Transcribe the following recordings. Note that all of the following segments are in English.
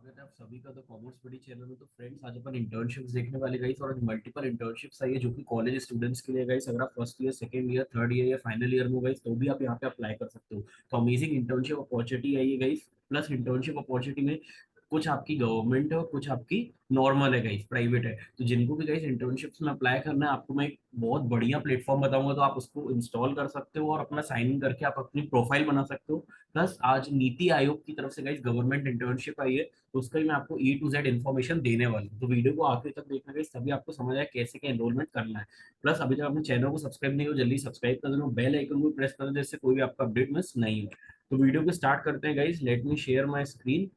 स्वागत है आप सभी का द कॉमर्स बड़ी चैनल में। तो फ्रेंड्स, आज अपन इंटर्नशिप्स देखने वाले गाइस, और मल्टीपल इंटर्नशिप्स आई है जो कि कॉलेज स्टूडेंट्स के लिए गाइस। अगर आप first year, second year, third year या फाइनल ईयर में हो गाइस, तो भी आप यहाँ पे अप्लाई कर सकते हो। तो अमेजिंग इंटर्नशिप अपॉर्चुनिटी आई है गाइस। प्लस इंटर्नशिप अपॉर्चुनिटी में कुछ आपकी गवर्नमेंट है और कुछ आपकी नॉर्मल है गाइस, प्राइवेट है। तो जिनको भी गाइस इंटर्नशिप्स में अप्लाई करना है, आपको मैं एक बहुत बढ़िया प्लेटफॉर्म बताऊंगा, तो आप उसको इंस्टॉल कर सकते हो और अपना साइन इन करके आप अपनी प्रोफाइल बना सकते हो। प्लस आज नीति आयोग की तरफ से गाइस गवर्नमेंट इंटर्नशिप आई है, तो उसका ही मैं आपको E to Z इन्फॉर्मेशन देने वाला हूँ। तो वीडियो को आखिर तक देखना गाइस, तभी आपको समझ आए कैसे क्या एनरोलमेंट करना है। प्लस अभी तक अपने चैनल को सब्सक्राइब नहीं हो, जल्दी सब्सक्राइब कर देना, बेल आइकन को प्रेस कर देना, जिससे कोई भी आपका अपडेट मिस नहीं हो। तो वीडियो को स्टार्ट करते हैं guys. Let me share my screen.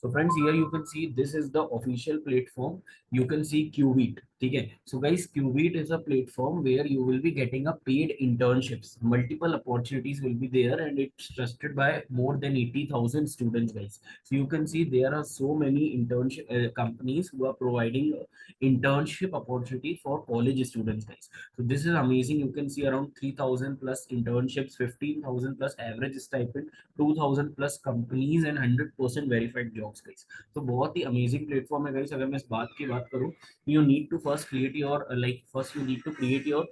So friends, here you can see this is the official platform. You can see Qbeat. ठीक है. So guys, Qbeat is a platform where you will be getting a paid internships. Multiple opportunities will be there, and it's trusted by more than 80,000 students, guys. So you can see there are so many internship companies who are providing internship opportunity for college students, guys. So this is amazing. You can see around 3,000 plus internships, 15,000 plus average stipend, 2000 plus companies and 100% verified jobs guys. तो बहुत ही amazing platform है guys. अगर मैं इस बात की बात करूं, you need to first create your first you need to create your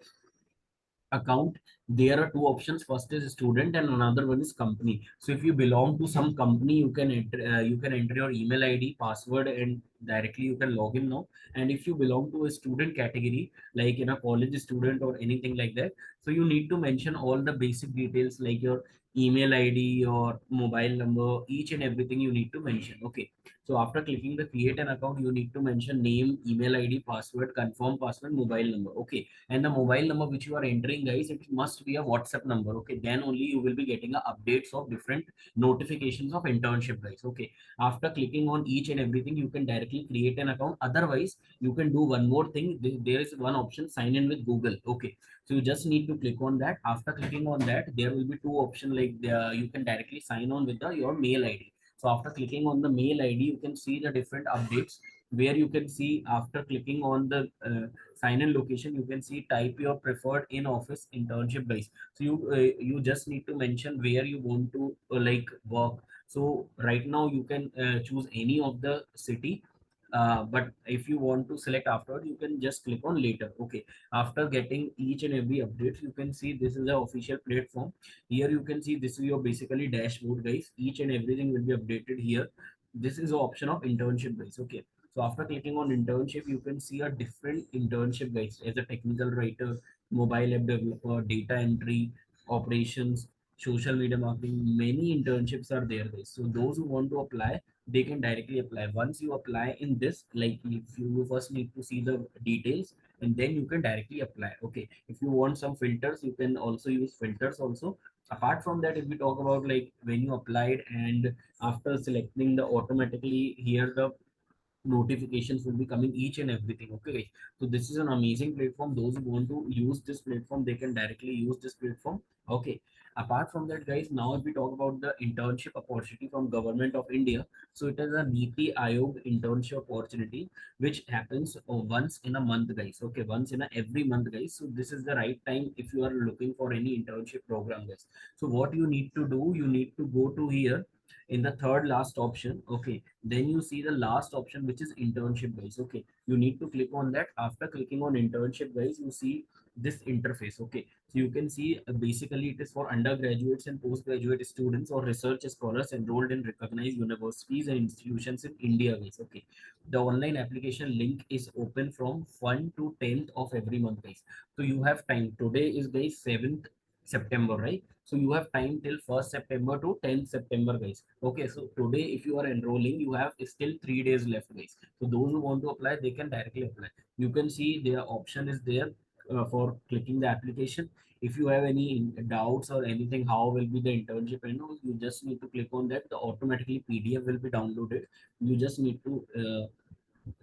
account. There are two options. First is student and another one is company. So if you belong to some company, you can enter your email ID, password, and directly you can log in now. And if you belong to a student category, like in a college student or anything like that, so you need to mention all the basic details like your email ID, your mobile number, each and everything you need to mention. Okay. So after clicking the create an account, you need to mention name, email ID, password, confirm password, mobile number. Okay. And the mobile number which you are entering, guys, it must be a WhatsApp number. Okay. Then only you will be getting a updates of different notifications of internship, guys. Okay. After clicking on each and everything, you can directly create an account. Otherwise, you can do one more thing. There is one option, sign in with Google. Okay. So you just need to click on that. After clicking on that, there will be two options, like you can directly sign on with your mail ID. So after clicking on the mail ID, you can see the different updates, where you can see after clicking on the sign in location, you can see type your preferred in office internship, guys. So you just need to mention where you want to work. So right now you can choose any of the city, but if you want to select afterward, you can just click on later. Okay. After getting each and every update, you can see this is the official platform. Here you can see this is your basically dashboard, guys. Each and everything will be updated here. This is the option of internship, guys. Okay. So after clicking on internship, you can see a different internship, guys, as a technical writer, mobile app developer, data entry, operations, social media marketing. Many internships are there, guys. So those who want to apply, they can directly apply. Once you apply in this, like if you first need to see the details, and then you can directly apply. Okay. If you want some filters, you can also use filters also. Apart from that, if we talk about like when you applied and after selecting the automatically here the notifications will be coming each and everything. Okay, so this is an amazing platform. Those who want to use this platform, they can directly use this platform. Okay. Apart from that, guys, now if we talk about the internship opportunity from government of India, so it is a Niti Aayog internship opportunity which happens once in a month, guys. Okay, once in a every month, guys. So this is the right time if you are looking for any internship program, guys. So what you need to do, you need to go to here in the third last option. Okay, then you see the last option which is internship, guys. Okay, you need to click on that. After clicking on internship, guys, you see this interface. Okay, so you can see basically it is for undergraduates and postgraduate students or research scholars enrolled in recognized universities and institutions in India, guys. Okay, the online application link is open from 1 to 10th of every month, guys. So you have time. Today is guys 7th September, right? So you have time till 1st September to 10th September, guys. Okay, so today if you are enrolling, you have still 3 days left, guys. So those who want to apply, they can directly apply. You can see their option is there for clicking the application. If you have any doubts or anything, how will be the internship, you just need to click on that. The automatically PDF will be downloaded. You just need to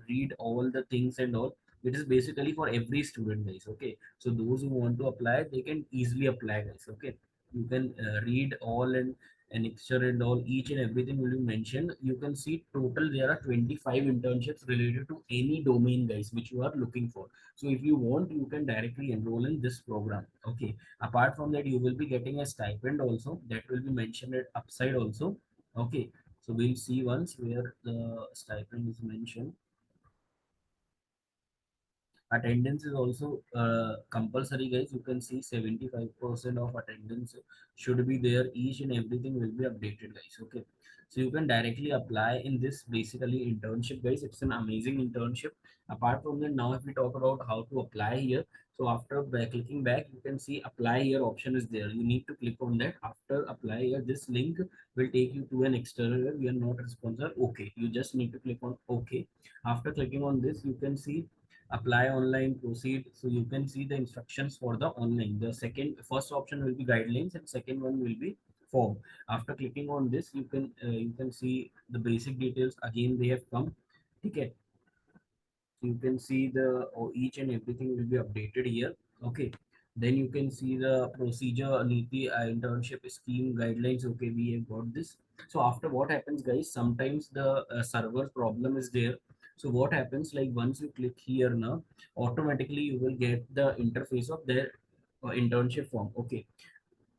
read all the things and all. It is basically for every student, guys. Okay, so those who want to apply, they can easily apply, guys. Okay, you can read all and extra and all, each and everything will be mentioned. You can see total there are 25 internships related to any domain, guys, which you are looking for. So if you want, you can directly enroll in this program. Okay, apart from that, you will be getting a stipend also, that will be mentioned at upside also. Okay, so we'll see once where the stipend is mentioned. Attendance is also compulsory, guys. You can see 75% of attendance should be there. Each and everything will be updated, guys. Okay, so you can directly apply in this basically internship, guys. It's an amazing internship. Apart from that, now if we talk about how to apply here, so after clicking back, you can see apply here option is there. You need to click on that. After apply here, this link will take you to an external web. We are not responsible. Okay, you just need to click on okay. After clicking on this, you can see apply online, proceed. So you can see the instructions for the online. The first option will be guidelines and second one will be form. After clicking on this, you can see the basic details again they have come. Okay, so you can see each and everything will be updated here. Okay, then you can see the procedure, NITI internship scheme guidelines. Okay, we have got this. So after what happens, guys, sometimes the server problem is there. So what happens, like once you click here now, automatically you will get the interface of their internship form. Okay,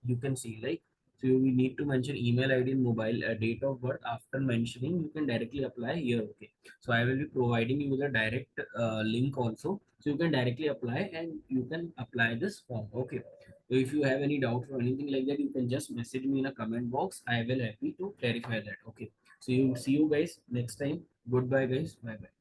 you can see like, so we need to mention email ID and mobile date of birth. After mentioning, you can directly apply here. Okay, so I will be providing you the direct link also, so you can directly apply and you can apply this form. Okay, so if you have any doubts or anything like that, you can just message me in a comment box. I will happy to clarify that. Okay, so you see you guys next time. Goodbye, guys. Bye bye.